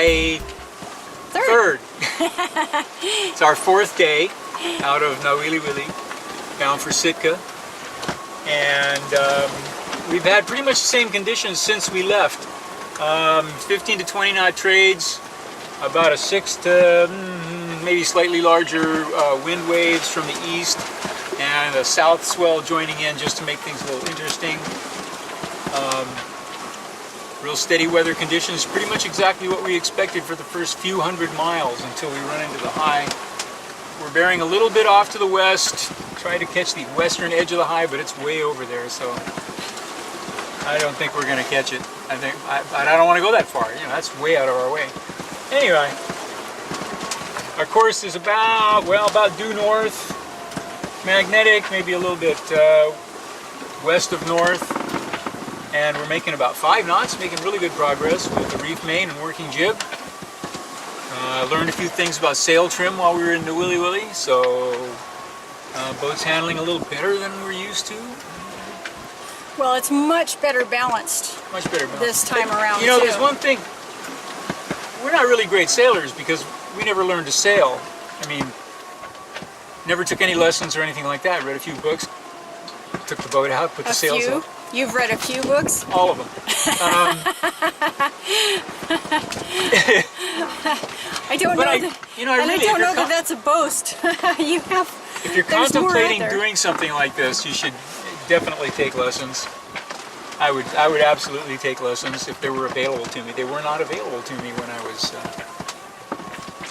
July 3rd. It's our 4th day out of Lealea, bound for Sitka. And we've had pretty much the same conditions since we left. 15 to 20 knot trades, about a 6 to maybe slightly larger wind waves from the east, and a south swell joining in just to make things a little interesting. Real steady weather conditions, pretty much exactly what we expected for the first few hundred miles until we run into the high. We're bearing a little bit off to the west, try to catch the western edge of the high, but it's way over there, so I don't think we're going to catch it. I don't want to go that far, you know, that's way out of our way. Anyway, our course is about due north, magnetic, maybe a little bit west of north, and we're making about 5 knots, making really good progress with the reef main and working jib. Learned a few things about sail trim while we were in Lealea, so boat's handling a little better than we're used to. Well, it's much better balanced. Much better balanced this time around. You know, too. There's one thing. We're not really great sailors because we never learned to sail. I mean, never took any lessons or anything like that. Read a few books, took the boat out, put the sails up. You've read a few books? All of them. I don't know. I don't know that that's a boast. You have. If you're contemplating doing something like this, you should definitely take lessons. I would absolutely take lessons if they were available to me. They were not available to me when I was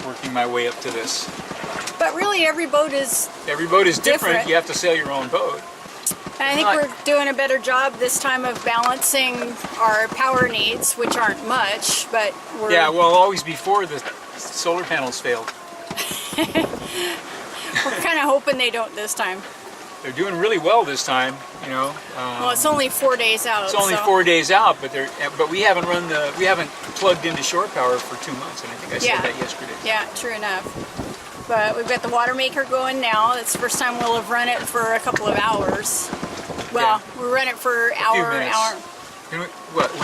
working my way up to this. But really, every boat is different. You have to sail your own boat. And I think we're doing a better job this time of balancing our power needs, which aren't much, but we're... Yeah, well, always before the solar panels failed. We're kind of hoping they don't this time. They're doing really well this time, you know. Well, it's only 4 days out. It's only 4 days out, but we haven't plugged into shore power for 2 months, and I think I said that yesterday. Yeah, true enough. But we've got the water maker going now. It's the first time we'll have run it for a couple of hours. Well, we run it for an hour.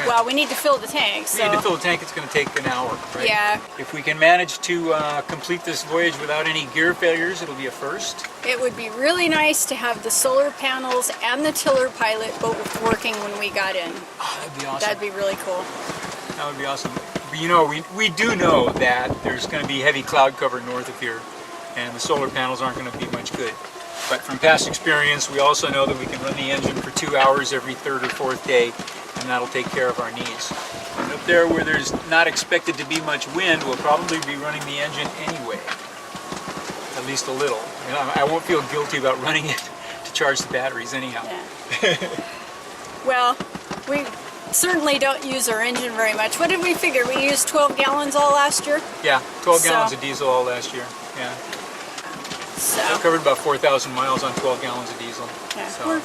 Well, we need to fill the tank. We need to fill the tank. It's going to take an hour, right? Yeah. If we can manage to complete this voyage without any gear failures, it'll be a first. It would be really nice to have the solar panels and the tiller pilot both working when we got in. Oh, that'd be awesome. That'd be really cool. That would be awesome. But, you know, we do know that there's going to be heavy cloud cover north of here, and the solar panels aren't going to be much good. But from past experience, we also know that we can run the engine for 2 hours every 3rd or 4th day, and that'll take care of our needs. And up there where there's not expected to be much wind, we'll probably be running the engine anyway, at least a little. You know, I won't feel guilty about running it to charge the batteries anyhow. Yeah. Well, we certainly don't use our engine very much. What did we figure? We used 12 gallons all last year? Yeah, 12 gallons of diesel all last year. Yeah. So I covered about 4,000 miles on 12 gallons of diesel. Yeah, so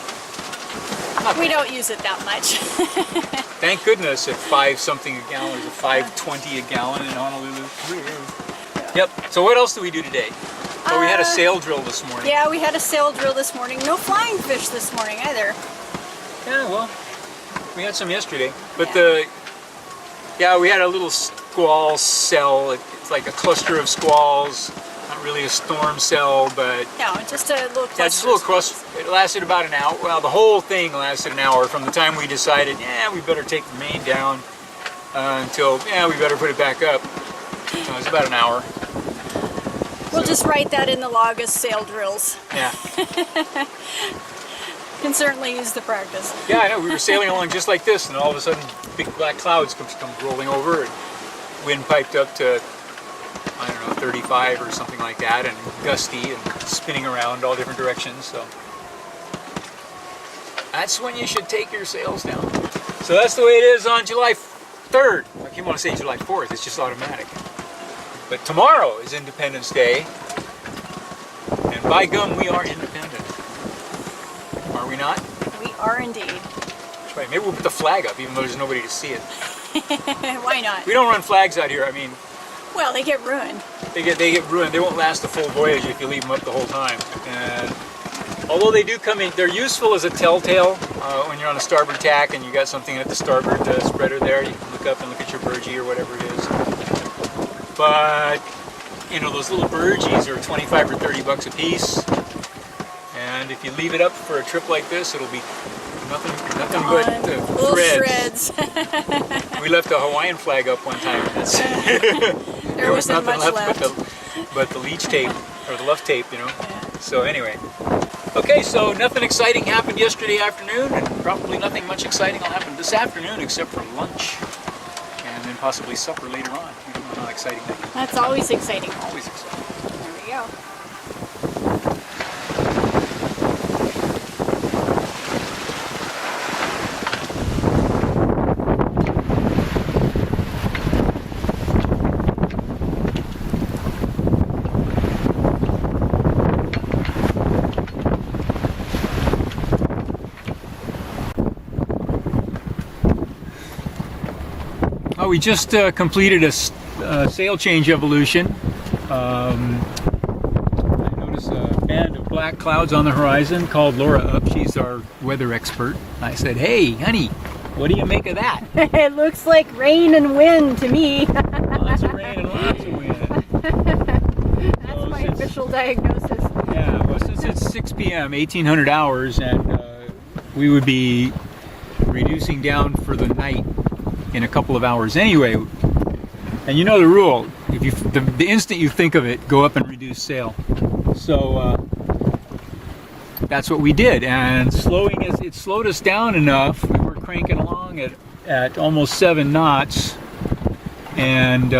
we don't use it that much. Thank goodness at 5 something a gallon, or 5.20 a gallon in Honolulu. Yep. So what else did we do today? Well, we had a sail drill this morning. Yeah, we had a sail drill this morning. No flying fish this morning either. Yeah, well, we had some yesterday. But we had a little squall cell. It's like a cluster of squalls. Not really a storm cell, but... No, just a little cluster. Yeah, just a little cluster. It lasted about an hour. Well, the whole thing lasted an hour from the time we decided, we better take the main down until, we better put it back up. It was about an hour. We'll just write that in the log as sail drills. Yeah. Can certainly use the practice. Yeah, I know. We were sailing along just like this, and all of a sudden, big black clouds come rolling over, and wind piped up to, I don't know, 35 or something like that, and gusty and spinning around all different directions. So that's when you should take your sails down. So that's the way it is on July 3rd. I keep want to say July 4th. It's just automatic. But tomorrow is Independence Day, and by gum, we are independent. Are we not? We are indeed. That's right. Maybe we'll put the flag up, even though there's nobody to see it. Why not? We don't run flags out here. I mean, well, they get ruined. They get ruined. They won't last the full voyage if you leave them up the whole time. And although they do come in, they're useful as a telltale when you're on a starboard tack and you got something at the starboard spreader there. You can look up and look at your burgee or whatever it is. But you know, those little burgies are 25 or 30 bucks a piece, and if you leave it up for a trip like this, it'll be nothing but little shreds. We left a Hawaiian flag up one time. There was nothing left but the leech tape or the luff tape, you know. Yeah. So anyway, okay. So nothing exciting happened yesterday afternoon, and probably nothing much exciting will happen this afternoon except for lunch, and then possibly supper later on. We don't know how exciting that is. That's always exciting. Always exciting. There we go. Oh, we just completed a sail change evolution. I noticed a band of black clouds on the horizon. Called Laura up. She's our weather expert. I said, "Hey, honey, what do you make of that?" It looks like rain and wind to me. Lots of rain and lots of wind. That's my official diagnosis. Yeah, well, since it's 6 p.m., 1800 hours, and we would be reducing down for the night in a couple of hours anyway. And you know the rule, if you the instant you think of it, go up and reduce sail. So that's what we did, and it slowed us down enough. We were cranking along at almost 7 knots, and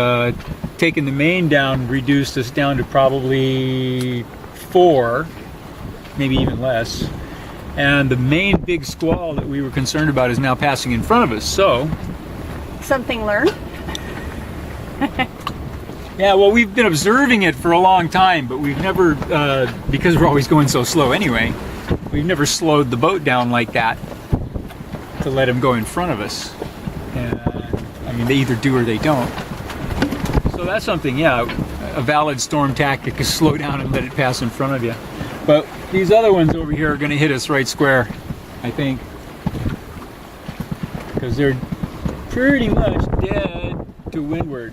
taking the main down reduced us down to probably 4, maybe even less. And the main big squall that we were concerned about is now passing in front of us. So something learned. Yeah, well, we've been observing it for a long time, but we've never, because we're always going so slow anyway, we've never slowed the boat down like that to let him go in front of us. And, I mean, they either do or they don't. So that's something, yeah, a valid storm tactic is slow down and let it pass in front of you. But these other ones over here are going to hit us right square, I think, because they're pretty much dead to windward.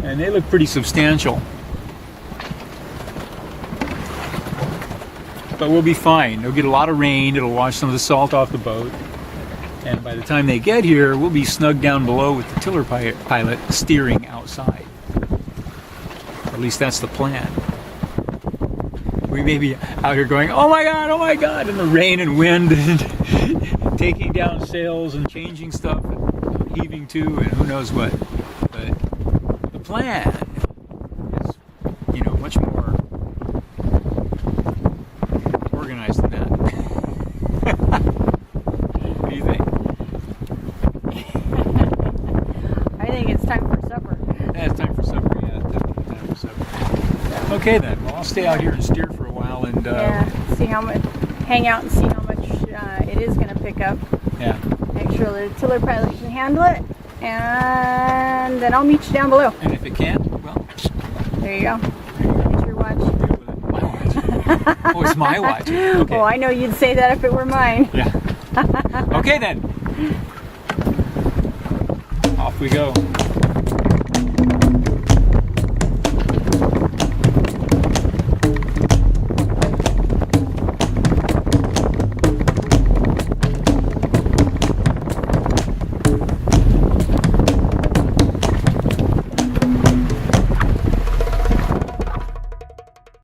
And they look pretty substantial. But we'll be fine. They'll get a lot of rain, it'll wash some of the salt off the boat. And by the time they get here, we'll be snug down below with the tiller pilot steering outside. At least that's the plan. We may be out here going, oh my God, in the rain and wind, and taking down sails and changing stuff, and heaving to, and who knows what. But the plan is, you know, much more organized than that. What do you think? I think it's time for supper. Yeah, it's time for supper. Yeah, definitely time for supper. Okay then. Well, I'll stay out here and steer for a while and see how much, hang out and see how much it is going to pick up. Yeah. Make sure the tiller pilot can handle it, and then I'll meet you down below. And if it can't, well, there you go. It's your watch. My watch. Oh, it's my watch. Okay. Oh, I know you'd say that if it were mine. Yeah. Okay then. Off we go.